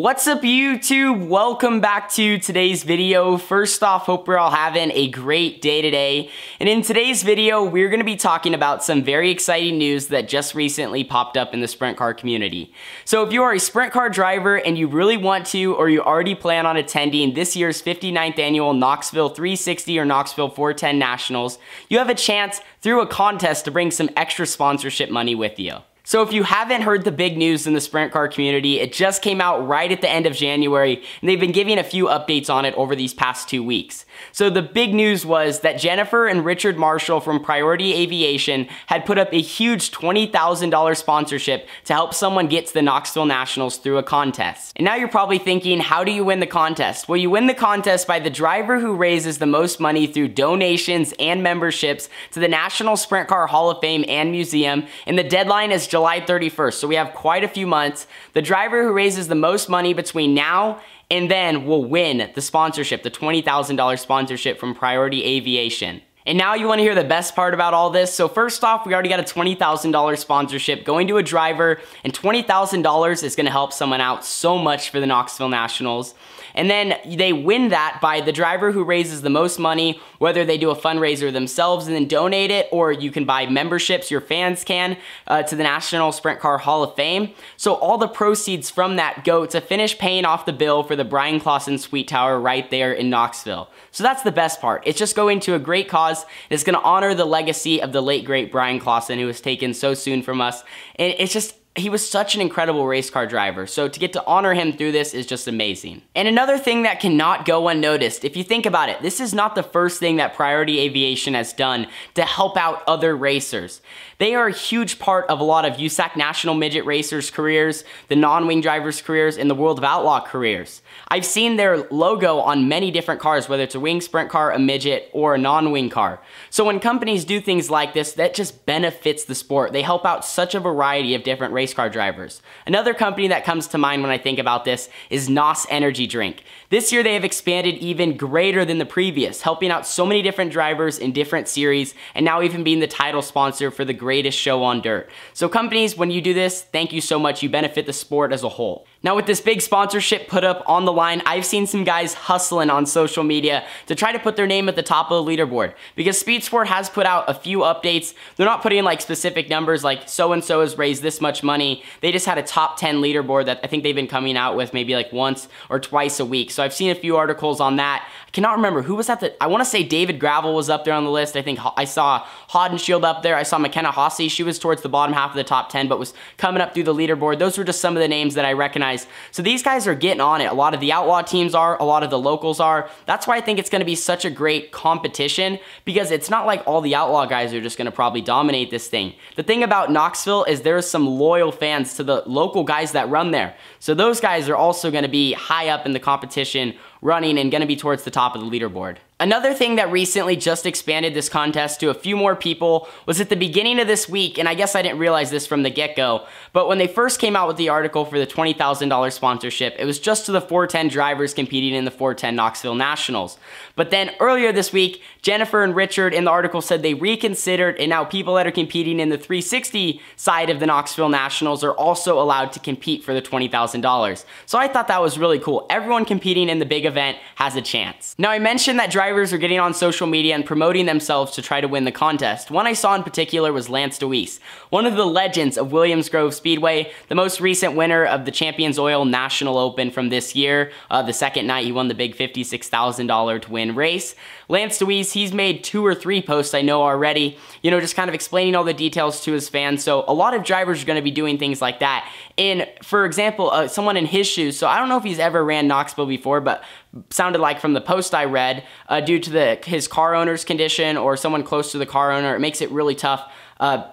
What's up YouTube? Welcome back to today's video. First off, hope we're all having a great day today. And in today's video, we're going to be talking about some very exciting news that just recently popped up in the sprint car community. So if you are a sprint car driver and you really want to, or you already plan on attending this year's 59th annual Knoxville 360 or Knoxville 410 Nationals, you have a chance through a contest to bring some extra sponsorship money with you. So if you haven't heard the big news in the sprint car community, it just came out right at the end of January, and they've been giving a few updates on it over these past 2 weeks. So the big news was that Jennifer and Richard Marshall from Priority Aviation had put up a huge $20,000 sponsorship to help someone get to the Knoxville Nationals through a contest. And now you're probably thinking, how do you win the contest? Well, you win the contest by the driver who raises the most money through donations and memberships to the National Sprint Car Hall of Fame and Museum, and the deadline is July 31st, so we have quite a few months. The driver who raises the most money between now and then will win the sponsorship, the $20,000 sponsorship from Priority Aviation. And now you want to hear the best part about all this. So first off, we already got a $20,000 sponsorship going to a driver, and $20,000 is going to help someone out so much for the Knoxville Nationals. And then they win that by the driver who raises the most money, whether they do a fundraiser themselves and then donate it, or you can buy memberships, your fans can, to the National Sprint Car Hall of Fame. So all the proceeds from that go to finish paying off the bill for the Brian Clausen Suite Tower right there in Knoxville. So that's the best part. It's just going to a great cause. It's going to honor the legacy of the late, great Brian Clausen, who was taken so soon from us. And it's just, he was such an incredible race car driver, so to get to honor him through this is just amazing. And another thing that cannot go unnoticed, if you think about it, this is not the first thing that Priority Aviation has done to help out other racers. They are a huge part of a lot of USAC National Midget Racers careers, the non-wing drivers careers, and the World of Outlaw careers. I've seen their logo on many different cars, whether it's a wing sprint car, a midget, or a non-wing car. So when companies do things like this, that just benefits the sport. They help out such a variety of different race car drivers. Another company that comes to mind when I think about this is NOS Energy Drink. This year they have expanded even greater than the previous, helping out so many different drivers in different series, and now even being the title sponsor for the greatest show on dirt. So companies, when you do this, thank you so much. You benefit the sport as a whole. Now with this big sponsorship put up on the line, I've seen some guys hustling on social media to try to put their name at the top of the leaderboard, because Speed Sport has put out a few updates. They're not putting like specific numbers like so-and-so has raised this much money. They just had a top 10 leaderboard that I think they've been coming out with maybe like once or twice a week. So I've seen a few articles on that. I cannot remember who was at the, I want to say David Gravel was up there on the list. I think I saw Hodenshield up there. I saw McKenna Hossey. She was towards the bottom half of the top 10, but was coming up through the leaderboard. Those were just some of the names that I recognize. So these guys are getting on it. A lot of the outlaw teams are, a lot of the locals are. That's why I think it's going to be such a great competition, because it's not like all the outlaw guys are just going to probably dominate this thing. The thing about Knoxville is there's some loyal fans to the local guys that run there. So those guys are also going to be high up in the competition running and going to be towards the top of the leaderboard. Another thing that recently just expanded this contest to a few more people was at the beginning of this week, and I guess I didn't realize this from the get-go, but when they first came out with the article for the $20,000 sponsorship, it was just to the 410 drivers competing in the 410 Knoxville Nationals. But then earlier this week, Jennifer and Richard in the article said they reconsidered, and now people that are competing in the 360 side of the Knoxville Nationals are also allowed to compete for the $20,000. So I thought that was really cool. Everyone competing in the big event has a chance. Now I mentioned that drivers are getting on social media and promoting themselves to try to win the contest. One I saw in particular was Lance DeWeese, one of the legends of Williams Grove Speedway, the most recent winner of the Champions Oil National Open from this year. The second night he won the big $56,000 to win race. Lance DeWeese, he's made 2 or 3 posts I know already, you know, just kind of explaining all the details to his fans. So a lot of drivers are going to be doing things like that. And for example, someone in his shoes, so I don't know if he's ever ran Knoxville before, but sounded like from the post I read, due to his car owner's condition or someone close to the car owner, it makes it really tough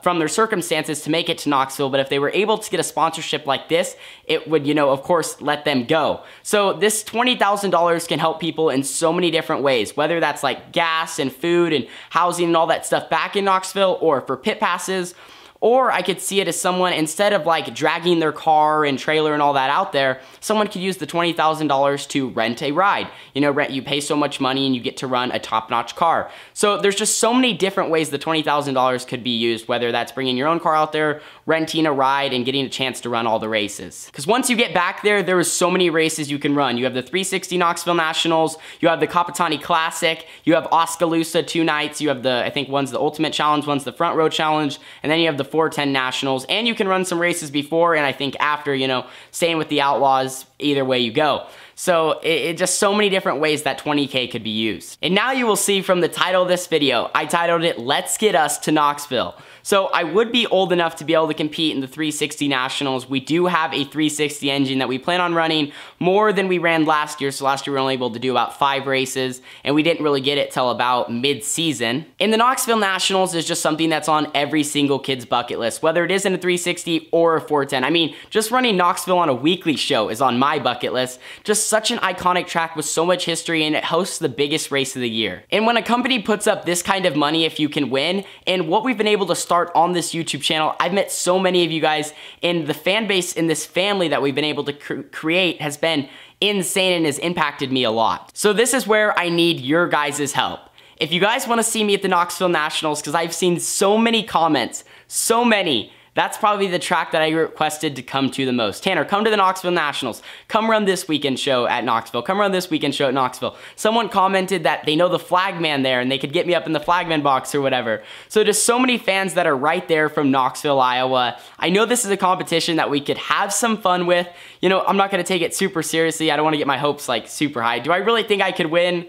from their circumstances to make it to Knoxville. But if they were able to get a sponsorship like this, it would, you know, of course, let them go. So this $20,000 can help people in so many different ways, whether that's like gas and food and housing and all that stuff back in Knoxville, or for pit passes, Or I could see it as someone, instead of like dragging their car and trailer and all that out there, someone could use the $20,000 to rent a ride. You know, you pay so much money and you get to run a top-notch car. So there's just so many different ways the $20,000 could be used, whether that's bringing your own car out there, renting a ride, and getting a chance to run all the races. Because once you get back there is so many races you can run. You have the 360 Knoxville Nationals, you have the Kapatani Classic, you have Oskaloosa 2 nights, you have the, I think one's the Ultimate Challenge, one's the Front Row Challenge, and then you have the 410 Nationals, and you can run some races before and I think after, you know, staying with the Outlaws, either way you go. So it just so many different ways that 20K could be used. And now you will see from the title of this video, I titled it, Let's Get Us to Knoxville. So I would be old enough to be able to compete in the 360 Nationals. We do have a 360 engine that we plan on running more than we ran last year. So last year we were only able to do about 5 races and we didn't really get it till about mid-season. And the Knoxville Nationals is just something that's on every single kid's bucket list, whether it is in a 360 or a 410. I mean, just running Knoxville on a weekly show is on my bucket list. Just such an iconic track with so much history, and it hosts the biggest race of the year. And when a company puts up this kind of money, if you can win, and what we've been able to start on this YouTube channel, I've met so many of you guys, and the fan base in this family that we've been able to create has been insane and has impacted me a lot. So this is where I need your guys' help. If you guys want to see me at the Knoxville Nationals, because I've seen so many comments, so many, that's probably the track that I requested to come to the most. Tanner, come to the Knoxville Nationals. Come run this weekend show at Knoxville. Come run this weekend show at Knoxville. Someone commented that they know the flagman there and they could get me up in the flagman box or whatever. So just so many fans that are right there from Knoxville, Iowa. I know this is a competition that we could have some fun with. You know, I'm not gonna take it super seriously. I don't wanna get my hopes like super high. Do I really think I could win?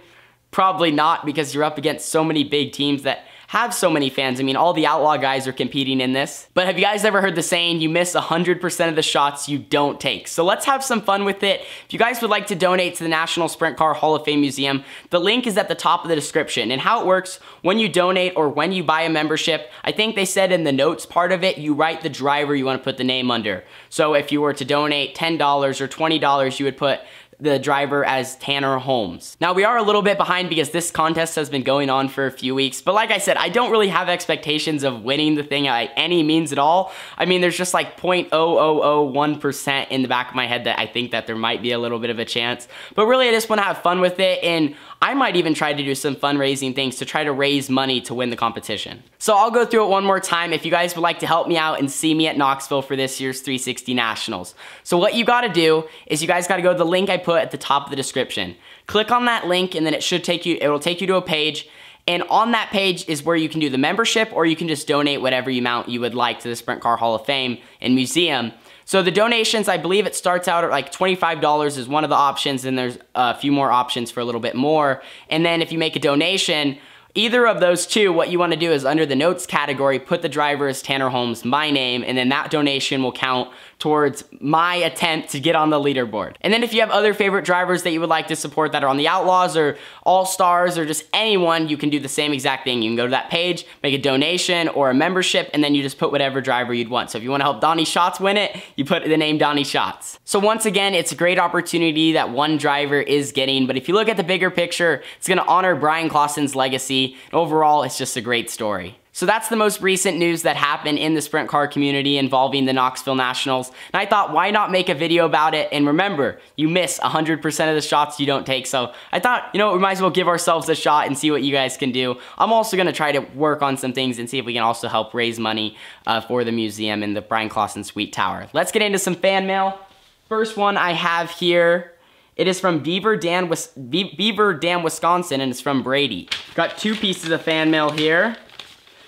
Probably not, because you're up against so many big teams that have so many fans. I mean, all the Outlaw guys are competing in this. But have you guys ever heard the saying, you miss 100% of the shots you don't take? So let's have some fun with it. If you guys would like to donate to the National Sprint Car Hall of Fame Museum, the link is at the top of the description. And how it works, when you donate or when you buy a membership, I think they said in the notes part of it, you write the driver you want to put the name under. So if you were to donate $10 or $20, you would put the driver as Tanner Holmes. Now we are a little bit behind because this contest has been going on for a few weeks, but like I said, I don't really have expectations of winning the thing by any means at all. I mean, there's just like 0.0001% in the back of my head that I think that there might be a little bit of a chance, but really I just want to have fun with it, and I might even try to do some fundraising things to try to raise money to win the competition. So I'll go through it one more time if you guys would like to help me out and see me at Knoxville for this year's 360 Nationals. So what you gotta do is you guys gotta go to the link I put at the top of the description. Click on that link and then it'll take you to a page, and on that page is where you can do the membership, or you can just donate whatever amount you would like to the Sprint Car Hall of Fame and Museum. So the donations, I believe it starts out at like $25 is one of the options, and there's a few more options for a little bit more. And then if you make a donation, either of those two, what you want to do is under the notes category, put the driver as Tanner Holmes, my name, and then that donation will count towards my attempt to get on the leaderboard. And then if you have other favorite drivers that you would like to support that are on the Outlaws or All-Stars or just anyone, you can do the same exact thing. You can go to that page, make a donation or a membership, and then you just put whatever driver you'd want. So if you want to help Donnie Schatz win it, you put the name Donnie Schatz. So once again, it's a great opportunity that one driver is getting, but if you look at the bigger picture, it's gonna honor Brian Clausen's legacy. Overall, it's just a great story. So that's the most recent news that happened in the sprint car community involving the Knoxville Nationals. And I thought, why not make a video about it? And remember, you miss 100% of the shots you don't take. So I thought, you know, we might as well give ourselves a shot and see what you guys can do. I'm also gonna try to work on some things and see if we can also help raise money for the museum and the Brian Clausen Suite Tower. Let's get into some fan mail. First one I have here, it is from Beaver Dam, Wisconsin, and it's from Brady. Got 2 pieces of fan mail here.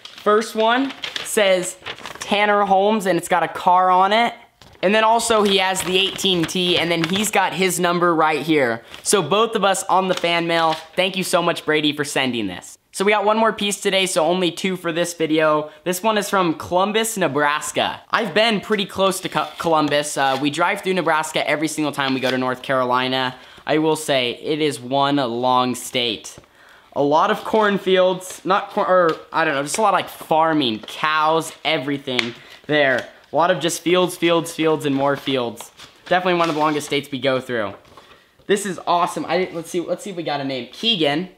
First one says Tanner Holmes, and it's got a car on it. And then also he has the 18T, and then he's got his number right here. So both of us on the fan mail, thank you so much, Brady, for sending this. So we got one more piece today, so only 2 for this video. This one is from Columbus, Nebraska. I've been pretty close to Columbus. We drive through Nebraska every single time we go to North Carolina. I will say, it is one long state. A lot of cornfields, not corn, or I don't know, just a lot of like farming, cows, everything there. A lot of just fields, fields, fields, and more fields. Definitely one of the longest states we go through. This is awesome. Let's see if we got a name. Keegan,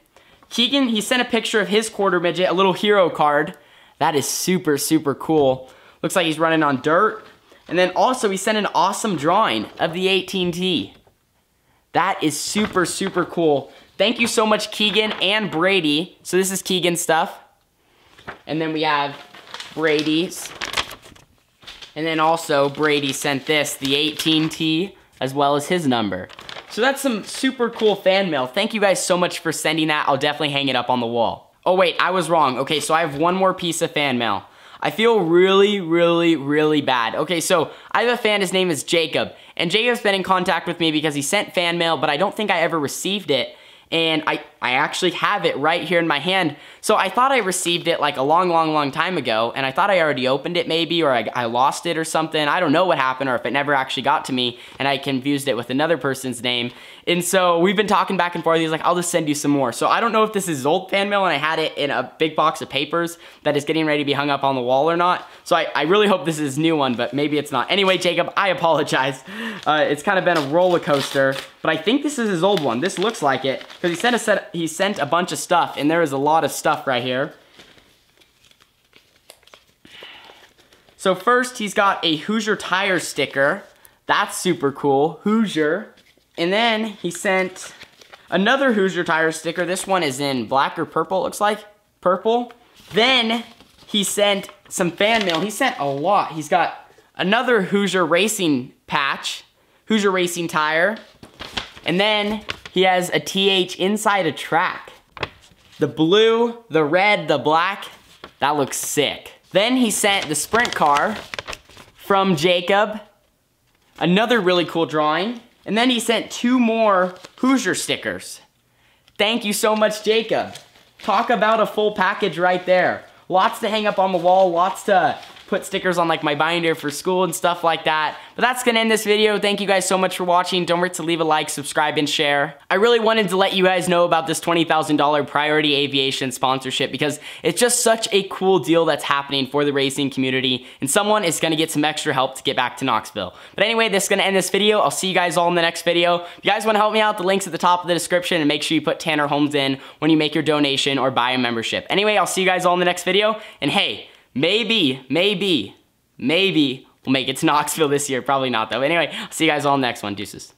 he sent a picture of his quarter midget, a little hero card. That is super, super cool. Looks like he's running on dirt. And then also he sent an awesome drawing of the 18T. That is super, super cool. Thank you so much, Keegan and Brady. So this is Keegan's stuff. And then we have Brady's. And then also Brady sent this, the 18T, as well as his number. So that's some super cool fan mail. Thank you guys so much for sending that. I'll definitely hang it up on the wall. Oh wait, I was wrong. Okay, so I have one more piece of fan mail. I feel really, really, really bad. Okay, so I have a fan, his name is Jacob. And Jacob's been in contact with me because he sent fan mail, but I don't think I ever received it. And I actually have it right here in my hand. So I thought I received it like a long time ago, and I thought I already opened it maybe, or I lost it or something. I don't know what happened, or if it never actually got to me, and I confused it with another person's name. And so we've been talking back and forth. He's like, I'll just send you some more. So I don't know if this is his old fan mail and I had it in a big box of papers that is getting ready to be hung up on the wall or not. So I really hope this is his new one, but maybe it's not. Anyway, Jacob, I apologize. It's kind of been a roller coaster, but I think this is his old one. This looks like it, because he sent a bunch of stuff, and there is a lot of stuff right here. So first, he's got a Hoosier tire sticker. That's super cool, Hoosier. And then he sent another Hoosier tire sticker. This one is in black or purple, it looks like. Purple. Then he sent some fan mail. He sent a lot. He's got another Hoosier racing patch, Hoosier racing tire. And then he has a TH inside a track. The blue, the red, the black, that looks sick. Then he sent the sprint car from Jacob. Another really cool drawing. And then he sent 2 more Hoosier stickers. Thank you so much, Jacob. Talk about a full package right there. Lots to hang up on the wall, lots to put stickers on like my binder for school and stuff like that. But that's gonna end this video. Thank you guys so much for watching. Don't forget to leave a like, subscribe, and share. I really wanted to let you guys know about this $20,000 Priority Aviation sponsorship because it's just such a cool deal that's happening for the racing community, and someone is gonna get some extra help to get back to Knoxville. But anyway, this is gonna end this video. I'll see you guys all in the next video. If you guys wanna help me out, the link's at the top of the description, and make sure you put Tanner Holmes in when you make your donation or buy a membership. Anyway, I'll see you guys all in the next video, and hey, maybe we'll make it to Knoxville this year. Probably not though. Anyway, I'll see you guys all in the next one. Deuces.